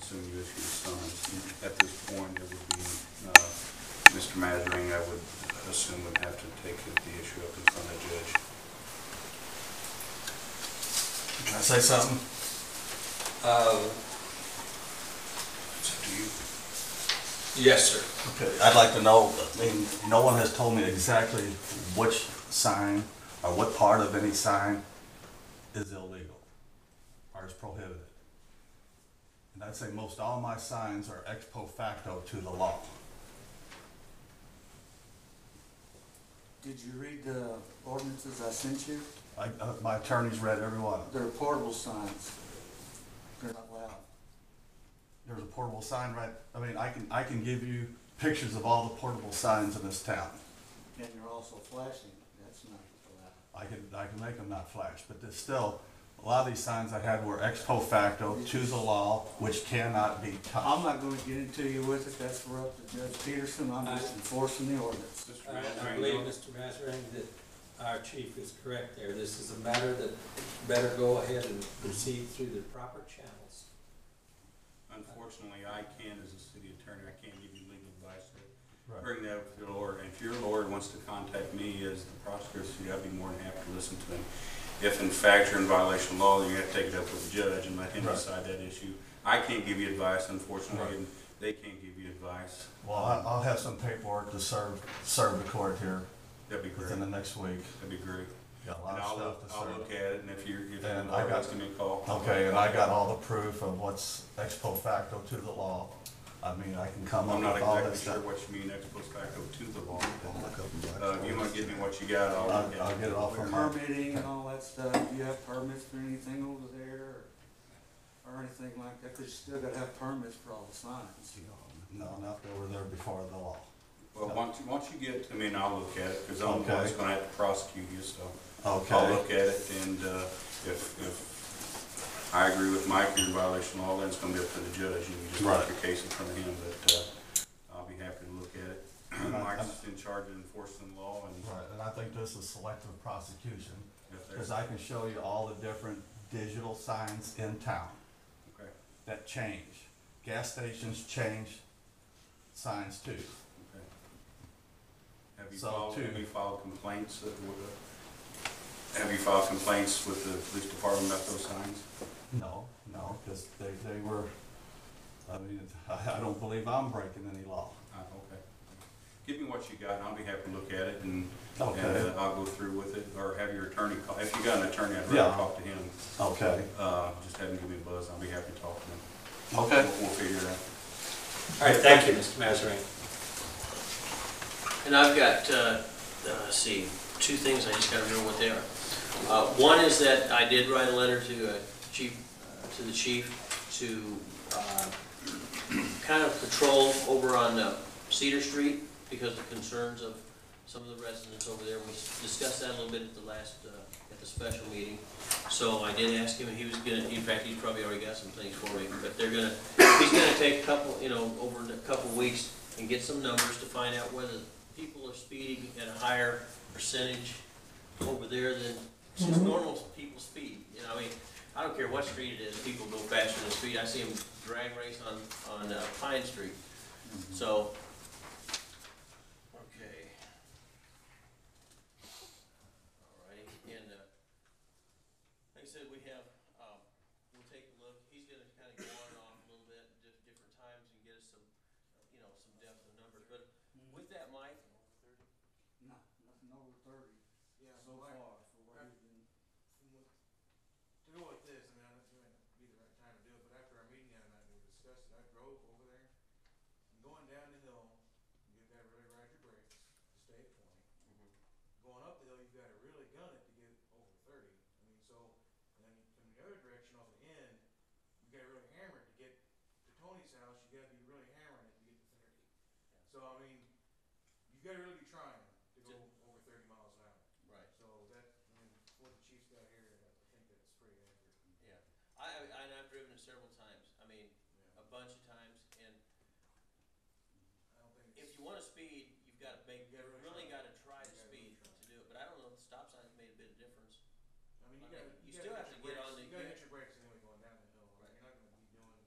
assume you issue the summons. At this point, it would be Mr. Masering, I would assume, would have to take the issue up in front of the judge. Can I say something? It's up to you. Yes, sir. Okay, I'd like to know, I mean, no one has told me exactly which sign or what part of any sign is illegal or is prohibited. And I'd say most all my signs are ex post facto to the law. Did you read the ordinances I sent you? My attorney's read every one of them. They're portable signs. They're not loud. There's a portable sign, right? I mean, I can give you pictures of all the portable signs in this town. And you're also flashing. That's not allowed. I can make them not flash, but there's still, a lot of these signs I had were ex post facto to the law, which cannot be touched. I'm not going to get into you with it. That's for up to Judge Peterson. I'm just enforcing the ordinance. I believe, Mr. Masering, that our chief is correct there. This is a matter that better go ahead and proceed through the proper channels. Unfortunately, I can't, as a city attorney, I can't give you legal advice to Right. bring that up to your lawyer. And if your lawyer wants to contact me as the prosecutor, I'd be more than happy to listen to him. If in fact you're in violation of law, then you have to take it up with the judge and let him Right. decide that issue. I can't give you advice, unfortunately, Right. and they can't give you advice. Well, I'll have some paperwork to serve the court here That'd be great. within the next week. That'd be great. Got a And lot of I'll stuff to I'll serve. look at it, and if you're And I got- give me a call. Okay, and I got all the proof of what's ex post facto to the law. I mean, I can come up I'm not with all exactly this sure stuff. what you mean ex post facto to the law. If you want to give me what you got, I'll look at it. I'll get it all from her. Permitting and all that stuff. Do you have permits for anything over there or anything like that? Because you still got to have permits for all the signs. No, not over there before the law. Well, once you get to me, and I'll look at it, because I'm the one that's Okay. going to have to prosecute you, so. Okay. I'll look at it, and if I agree with Mike, you're in violation of law, then it's going to be up to the judge. You can just Right. take your case in front of him, but I'll be happy to look at it. Mike's in charge of enforcing the law, and Right, and I think this is selective prosecution, if because there's, I can show you all the different digital signs in town okay, that change. Gas stations change signs too. okay. Have you So, filed complaints have you filed complaints with the police department about those signs? No, because they were, I mean, I don't believe I'm breaking any law. Okay. Give me what you got, and I'll be happy to look at it, and Okay. I'll go through with it, or have your attorney call. If you got an attorney, I'd Yeah. rather talk to him. Okay. Just have him give me a buzz, I'll be happy to talk to him. Okay. We'll figure it out. All right, thank you, Mr. Masering. And I've got, let's see, two things, I just gotta remember what they are. One is that I did write a letter to the chief to kind of patrol over on Cedar Street because of concerns of some of the residents over there. We discussed that a little bit at the last, at the special meeting. So I did ask him, and he was gonna, in fact, he's probably already got some things for me, but he's gonna take a couple, over a couple of weeks and get some numbers to find out whether people are speeding at a higher percentage over there than just normal people speed. I mean, I don't care what street it is, people go faster than speed. I see them drag race on Pine Street. So, okay. Alrighty, and like I said, we have, we'll take a look. He's gonna kind of go on and off a little bit at different times and get us some, some depth of numbers. But with that, Mike, No, nothing over 30 so far for what he's been. To go with this, I mean, I don't think it might be the right time to do it, but after our meeting the other night, we discussed it. I drove over there, and going down the hill, you gotta really ride your brakes to stay at 20. Going up the hill, you've gotta really gun it to get over 30. I mean, so, and then from the other direction off the end, you gotta really hammer it to get to Tony's house. You gotta be really hammering it to get to 30. So, I mean, you gotta really be trying to go over 30 miles an hour. right. So that, I mean, what the chief's got here, I think that's pretty accurate. Yeah, I've driven it several times. I mean, a bunch of times. And I don't think if it's, you want to speed, you've got to make. You really got to try to speed to do it. But I don't know if the stop signs made a bit of difference. I mean, I you mean, gotta, you gotta still hit have your to get brakes. on the- You gotta hit your brakes anyway going down the hill. Right. You're not gonna be doing,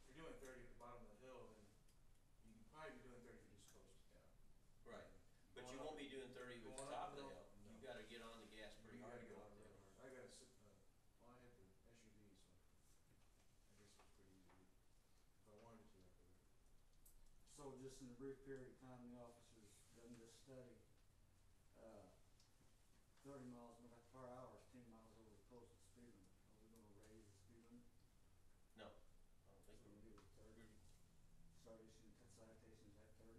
if you're you won't be doing 30 with the Going top of up, the no, hill. no. You gotta get on the gas pretty You hard gotta to get go on up the there. road. I gotta sit, well, I had the SUV, so I guess it's pretty easy. If I wanted to, I could. So just in a brief period of time, the officers done this study, 30 miles per hour is 10 miles over the posted speed limit. Are we gonna raise the speed limit? No, I don't So think we're gonna do it 30? Start issuing citations at 30?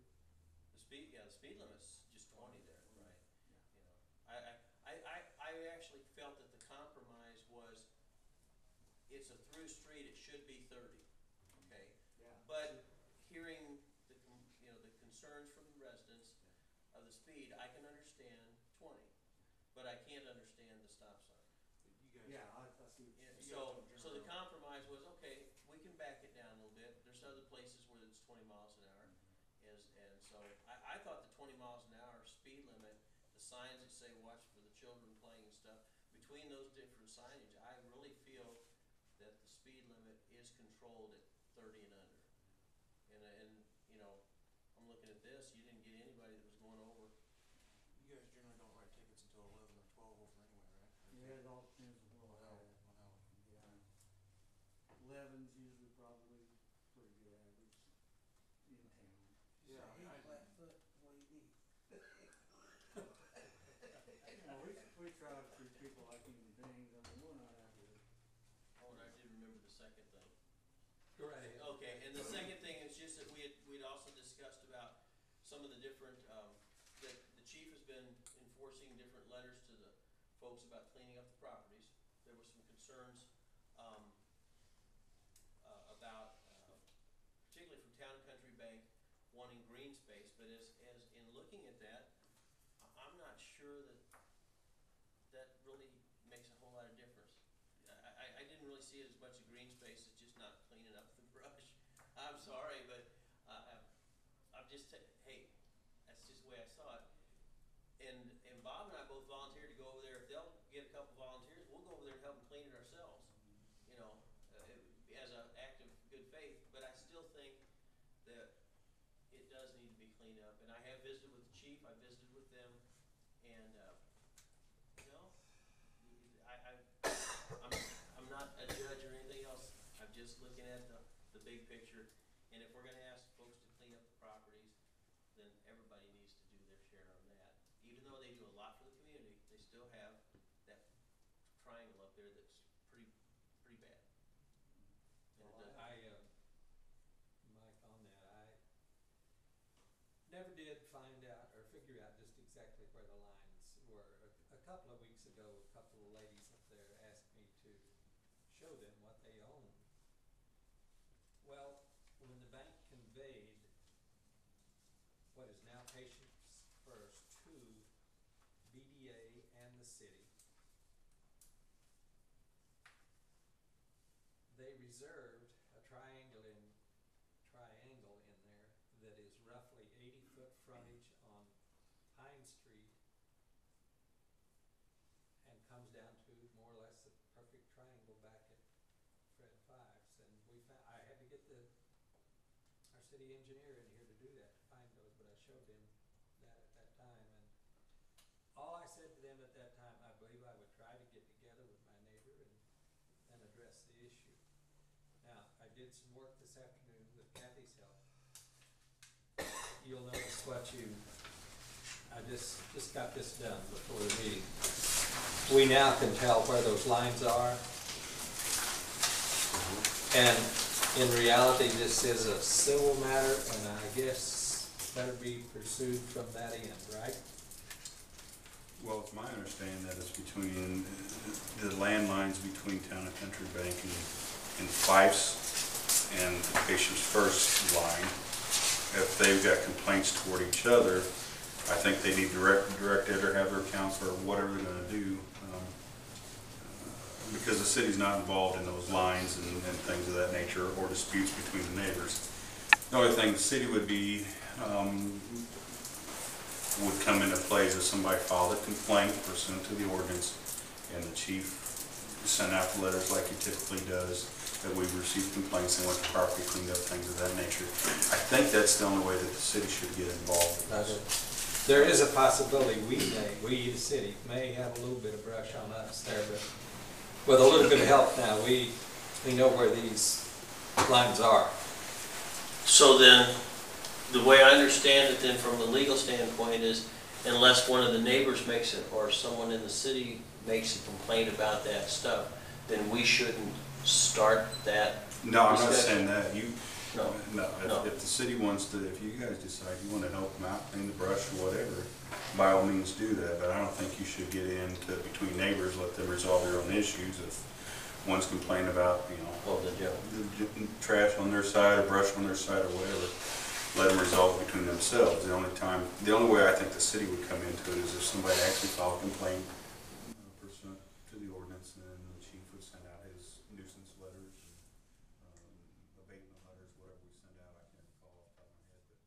the speed limit's just 20 there, right? Yeah. You know, I actually felt that the compromise was, it's a through street, it should be 30, okay? Yeah. But hearing you know, the concerns from the residents of the speed, I can understand 20, but I can't understand the stop sign. But you guys. Yeah, I see what Yeah, you're saying. so the compromise was, okay, we can back it down a little bit. There's other places where it's 20 miles an hour. And so I thought the 20 miles an hour speed limit, the signs that say watch for the children playing and stuff, between those different signage, I really feel that the speed limit is controlled at 30 and under. And you know, I'm looking at this, you didn't get anybody that was going over. You guys generally don't write tickets until 11 or 12 over anyway, right? Yeah, it all depends on On what how, I have. on how. Yeah. 11's usually probably pretty good average in town. Yeah, I mean, Flatfoot, what do you need? You know, we try to treat people like human beings. I mean, we're not out here. Oh, and I did remember the second thing. Go right ahead. Okay, and the second thing is just that we'd also discussed about some of the different, that the chief has been enforcing different letters to the folks about cleaning up the properties. There were some concerns, about, particularly from Town and Country Bank, wanting green space, but as in looking at that, I'm not sure that really makes a whole lot of difference. I didn't really see it as much of green space as just not cleaning up the brush. I'm sorry, but I'm just, hey, that's just the way I saw it. And Bob and I both volunteered to go over there. If they'll get a couple volunteers, we'll go over there and help them clean it ourselves, you know, as an act of good faith. But I still think that it does need to be cleaned up. And I have visited with the chief, I visited with them, and, you know, I'm not a judge or anything else. I'm just looking at the big picture. And if we're gonna ask folks to clean up the properties, then everybody needs to do their share on that. Even though they do a lot for the community, they still have that triangle up there that's pretty bad. And it doesn't- Mike, on that, I never did find out or figure out just exactly where the lines were. A couple of weeks ago, a couple of ladies up there asked me to show them what they own. Well, when the bank conveyed what is now Patients First to BDA and the city, they reserved a triangle in there that is roughly 80-foot frontage on Pine Street and comes down to more or less a perfect triangle back at Fred Fives. And I had to get our city engineer in here to do that, to find those, but I showed him that at that time. And all I said to them at that time, I believe I would try to get together with my neighbor and address the issue. Now, I did some work this afternoon with Kathy's help. You'll notice I just got this done before the meeting. We now can tell where those lines are. And in reality, this is a civil matter, and I guess better be pursued from that end, right? Well, it's my understanding that it's between, the landlines between Town and Country Bank and Fifes and Patients First line. If they've got complaints toward each other, I think they need to direct it or have their counsel or whatever they're gonna do. Because the city's not involved in those lines and things of that nature or disputes between the neighbors. The only thing the city would come into play is if somebody filed a complaint pursuant to the ordinance and the chief sent out the letters like he typically does, that we've received complaints and want the property cleaned up, things of that nature. I think that's the only way that the city should get involved. there is a possibility we, the city, may have a little bit of brush on us there, but with a little bit of help now, we know where these lines are. So then, the way I understand it then from the legal standpoint is, unless one of the neighbors makes it, or someone in the city makes a complaint about that stuff, then we shouldn't start that No, I'm not discussion. saying that. No. No, No. if the city wants to, if you guys decide you want to help them out, clean the brush or whatever, by all means do that, but I don't think you should get into between neighbors, let them resolve their own issues. If one's complaining about, Well, the jail. the trash on their side or brush on their side or whatever, let them resolve it between themselves. The only way I think the city would come into it is if somebody actually filed a complaint pursuant to the ordinance, and then the chief would send out his nuisance letters, abatement letters, whatever we send out. I can't recall off the top of my head,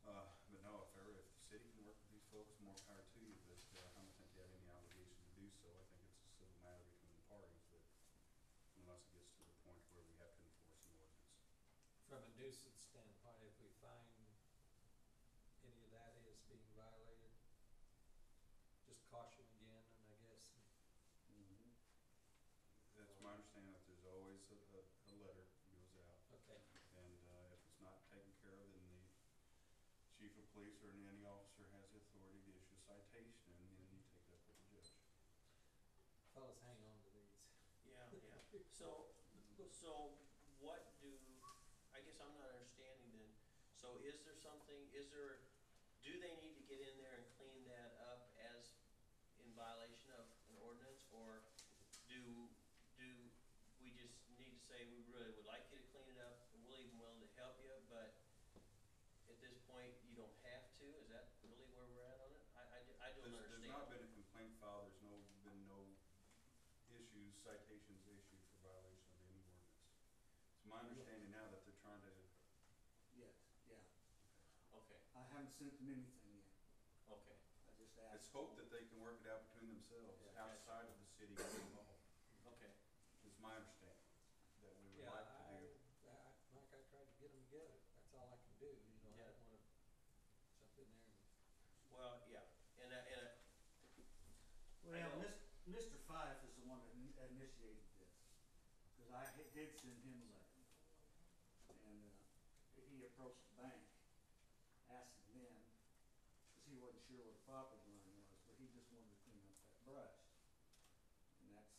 but no, if the city can work with these folks, more power to you, but I don't think you have any obligation to do so. I think it's a civil matter between the parties, but unless it gets to the point where we have to enforce an ordinance. From a nuisance standpoint, if we find any of that is being violated, just caution again, and I guess, That's my understanding, that there's always a letter that goes out, okay. and if it's not taken care of, then the chief of police or any officer has the authority to issue a citation, and then you take it up with the judge. Fellas, hang on to these. Yeah. So what I guess I'm not understanding then, so do they need to get in there and clean that up as in violation of an ordinance, or do we just need to say, we really would like you to clean it up, and we're even willing to help you, but at this point, you don't have to? Is that really where we're at on it? I don't understand. There's not been a complaint filed, been no citations issued for violation of any ordinance. It's my understanding now that they're trying to. Yes, yeah. Okay, I haven't sent them anything yet. okay. I just asked. It's hope that they can work it out between themselves, Yeah. outside of the city getting involved. Okay. It's my understanding that we would Yeah, like to do. like I tried to get them together, that's all I can do, I Yeah. don't wanna jump in there and. Well, yeah, and Well, I know. Mr. Fife is the one that initiated this, because I did send him a letter. And, he approached the bank, asking them, because he wasn't sure what the property line was, but he just wanted to clean up that brush. And that's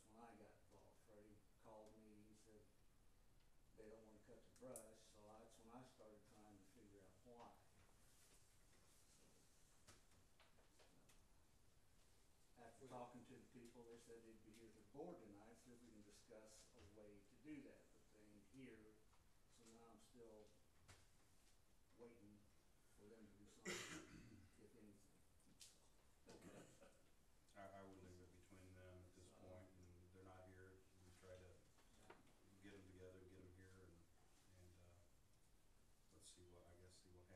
when I got involved. Freddie called me, he said, they don't wanna cut the brush, so that's when I started trying to figure out why. After talking to the people, they said they'd be here to the board tonight, so if we can discuss a way to do that, but they ain't here, so now I'm still waiting for them to do something, if anything. I would leave it between them at this point, and they're not here. We try to get them together, get them here, and let's see what happens. And if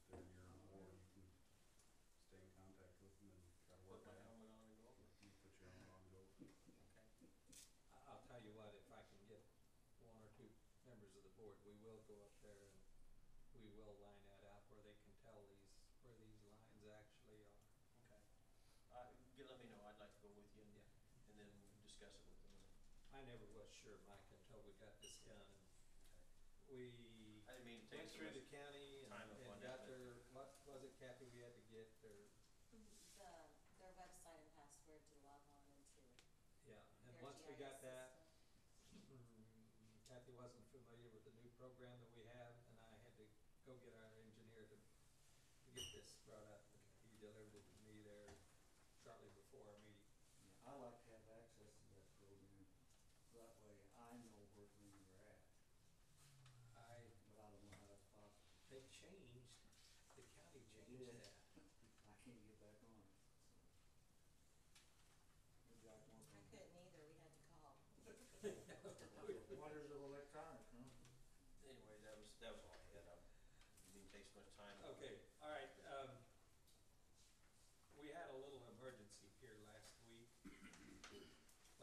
they're here on board, you can stay in contact with them and try to work Put my it out. helmet on and go over. You put your own on go. Okay. I'll tell you what, if I can get one or two members of the board, we will go up there and we will line that out where they can tell where these lines actually are. Okay. Let me know, I'd like to go with you, and then discuss it with them. I never was sure, Mike, until we got this done, and we I didn't mean to take went so through much the county and time up on got that, but- their, what was it, Kathy, we had to get their, Their website and password to log on into yeah, and their once we GIS got that, system. Kathy wasn't familiar with the new program that we have, and I had to go get our engineer to get this brought up, and he delivered it to me there shortly before our meeting. Yeah, I like to have access to that program, that way I know where things are at, but I don't know how that's possible. They changed, the county changed did. that. I can't get back on it, so. Maybe I can work I on it. couldn't either, we had to call. Wonders of electronics, huh? Anyway, that was all I had. Didn't take so much time. Okay, all right, we had a little emergency here last week.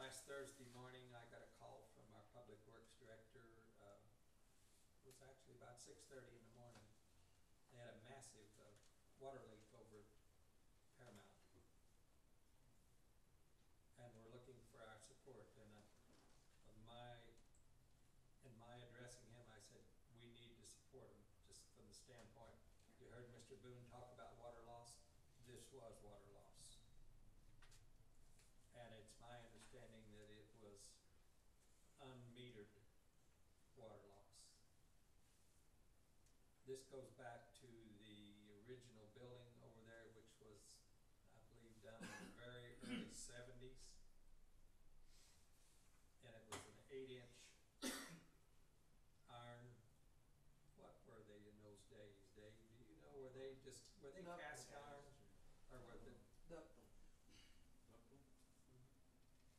Last Thursday morning, I got a call from our Public Works Director, it was actually about 6:30 in the morning. They had a massive massive, water leak over Paramount. And we're looking for our support, and, in my addressing him, I said, we need to support him, just from the standpoint, you heard Mr. Boone talk about water loss, this was water loss. And it's my understanding that it was unmetered water loss. This goes back to the original building over there, which was, I believe, done in the very early seventies. And it was an 8-inch iron, what were they in those days, Dave? Do you know, were they Knuckle cast gas. iron? Or were they, Ductile.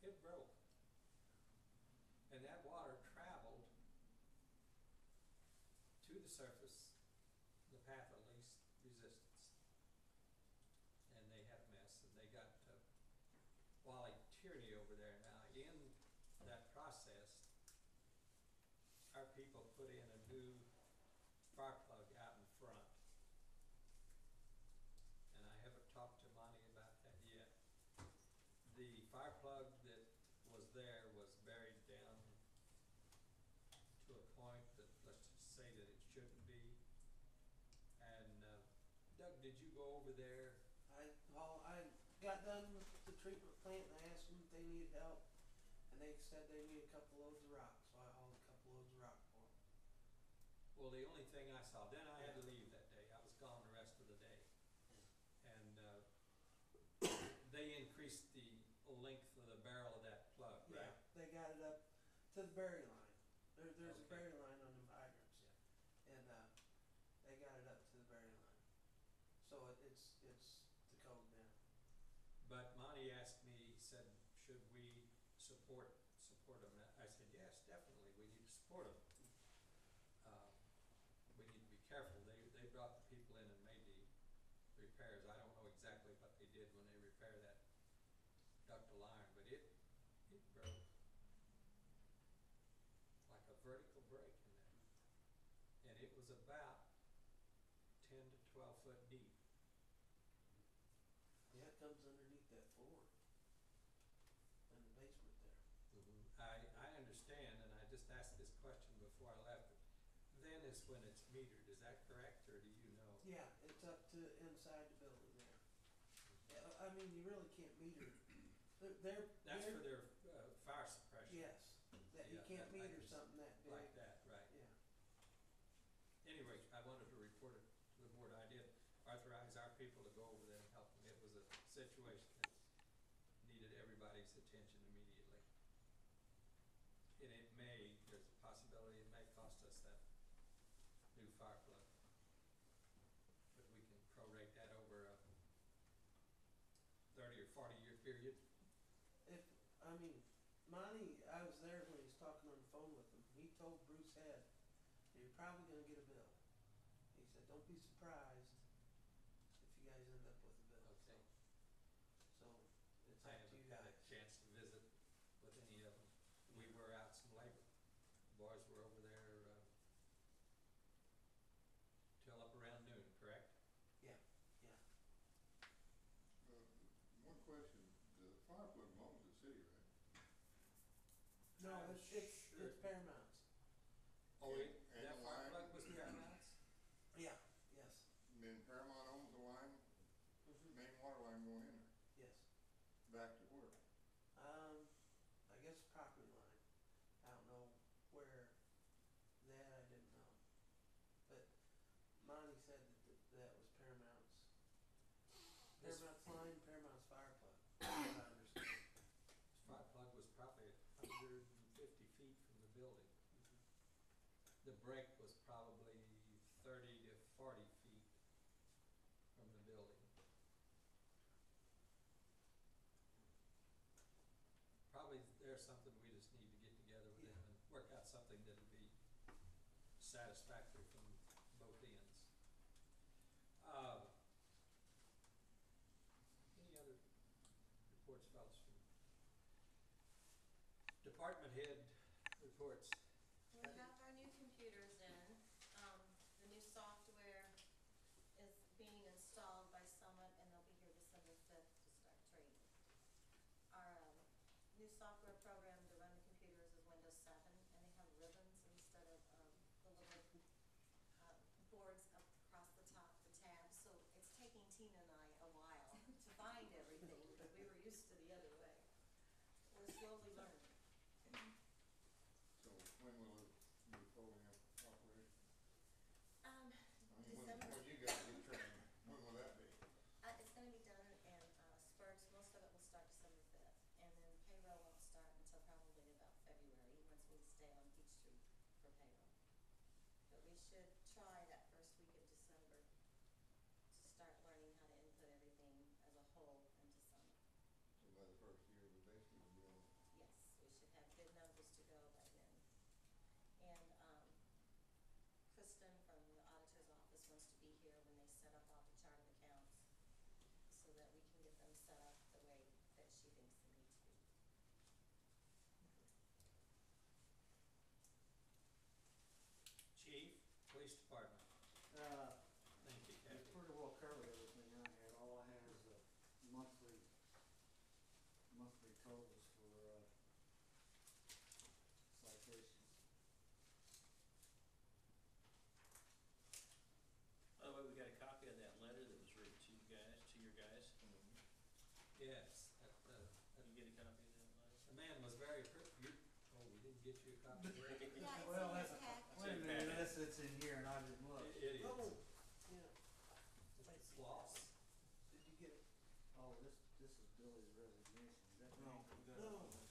it broke. And that water traveled to the surface, the path of least resistance. And they had a mess, and they got Wally Tierney over there. Now, in that process, our people put in a new spark plug out in front. And I haven't talked to Monty about that yet. The fire plug that was there was buried down to a point that, let's just say that it shouldn't be. And Doug, did you go over there? I got done with the treatment plant and I asked them if they needed help. And they said they need a couple loads of rock, so I hauled a couple loads of rock for them. Well, the only thing I saw, then I had to leave that day. I was gone the rest of the day. And they increased the length of the barrel of that plug, right? Yeah, they got it up to the berry line. There's a Okay. berry line on them hydrants. And they got it up to the berry line. So it's the code now. But Monty asked me, he said, should we support them? I said, yes, definitely, we need to support them. We need to be careful. They brought the people in and made the repairs. I don't know exactly what they did when they repaired that ductile iron, but it broke like a vertical break in there. And it was about 10 to 12 foot deep. Yeah, it comes underneath that floor. In the basement there. I understand, and I just asked this question before I left. Then is when it's metered, is that correct, or do you know? Yeah, it's up to inside the building there. Yeah, I mean, you really can't meter. That's for their fire suppression. Yes, that you Yeah, can't that I meter can something that big. Like that, right. Yeah. Anyway, I wanted to report it to the board. I did authorize our people to go over there and help them. It was a situation that needed everybody's attention immediately. And there's a possibility it may cost us that new fire plug. But we can prorate that over a 30 or 40 year period. Monty, I was there when he was talking on the phone with him. He told Bruce Head, you're probably gonna get a bill. He said, don't be surprised if you guys end up with a bill. Okay. So, it's I up to you haven't had guys. a chance to visit with any of them. We were out some labor. The boys were over there till up around noon, correct? Yeah. One question, the fire plug belongs to the city, right? No, I'm it's sure- Paramount's. Oh, And that the fire line? plug was Paramount's? Yeah, yes. And then Paramount owns the line, Mhm. main water line going in there, Yes. back to where? I guess property line. I don't know where that, I didn't know. But Monty said that was Paramount's. This- Paramount's line, Paramount's fire plug, as I understand. This fire plug was probably 150 feet from the building. The break was probably 30 to 40 feet from the building. Probably there's something we just need to get together with them and work out something that'll be satisfactory from both ends. Any other reports, fellas? Department head reports. We have our new computers in, the new software is software program to run the computers is Windows 7, and they have ribbons instead of the little boards up across the top, the tabs. So it's taking Tina and I a while to find everything because we were used to the other way. We're slowly learning. So when will it be fully operational? I mean, December. when you guys get trained, when will that be? It's going to be done in spurts. Most of it will start December 5th, and then payroll won't start until probably about February. He wants me to stay on Peachtree for payroll. But we should try that first week in December to start learning how to input everything as a whole into Summit. So by the first year, we basically will be on it. Yes, we should have good numbers to go by then. And Kristen from the auditor's office wants to be here when they set up all the chart of accounts so that we can get them set up the way that she thinks they need to be. Chief, Police Department. Thank you, You Kathy. pretty well covered everything I had. All I had is the monthly totals for citations. By the way, we got a copy of that letter that was written to you guys, to your guys. Yes, Did you get a copy of that letter? the man was very oh, we didn't get you a copy of that? Yeah, it's Well, in that's, his package. wait a minute, unless it's in here and I didn't look. It is. Oh, yeah. It's lost. Did you get it? Oh, this is Billy's resignation. Is that No, right? we got No. it.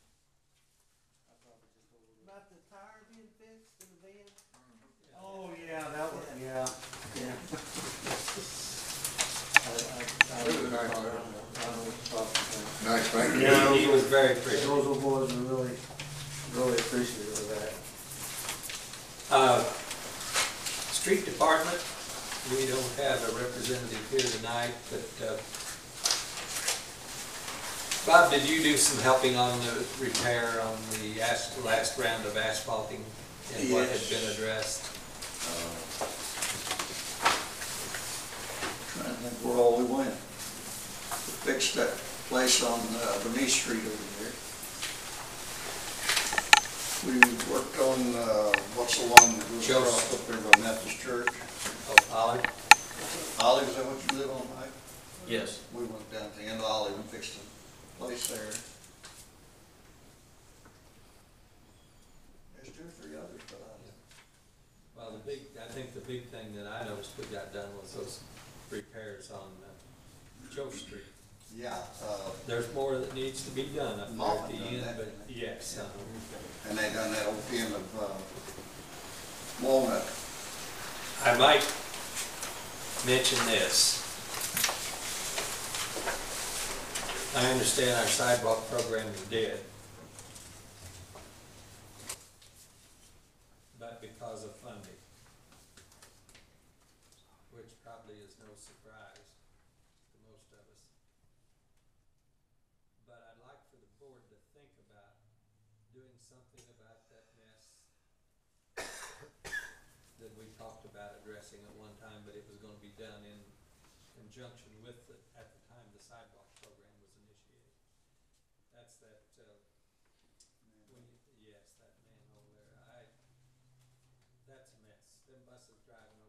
I probably just overlooked. About the tire being fixed in the van? Oh, yeah, that was, yeah. Nice, thank you. Yeah. He was very appreciative. Those old boys were really, really appreciative of that. Street Department, we don't have a representative here tonight, but Bob, did you do some helping on the repair on the last round of asphalting and what had been addressed? Trying to think where all we went. We fixed that place on Beneath Street over there. We worked on, what's the one that goes across up there by Methodist Church? Oh, Olive? Olive, is that what you live on, Mike? Yes. We went down to the end of Olive and fixed the place there. There's 2 or 3 others, but Well, I think the big thing that I noticed we got done was those repairs on Joe Street. yeah, There's more that needs to be done up there at Moffett the done end, that, but didn't they? yes. and they done that old end of Walnut. I might mention this. I understand our sidewalk program is dead. But because of funding, which probably is no surprise to most of us. But I'd like for the board to think about doing something about that mess that we talked about addressing at one time, but it was gonna be done in conjunction with at the time the sidewalk program was initiated. That's that, yes, that manhole there. That's a mess. Them buses driving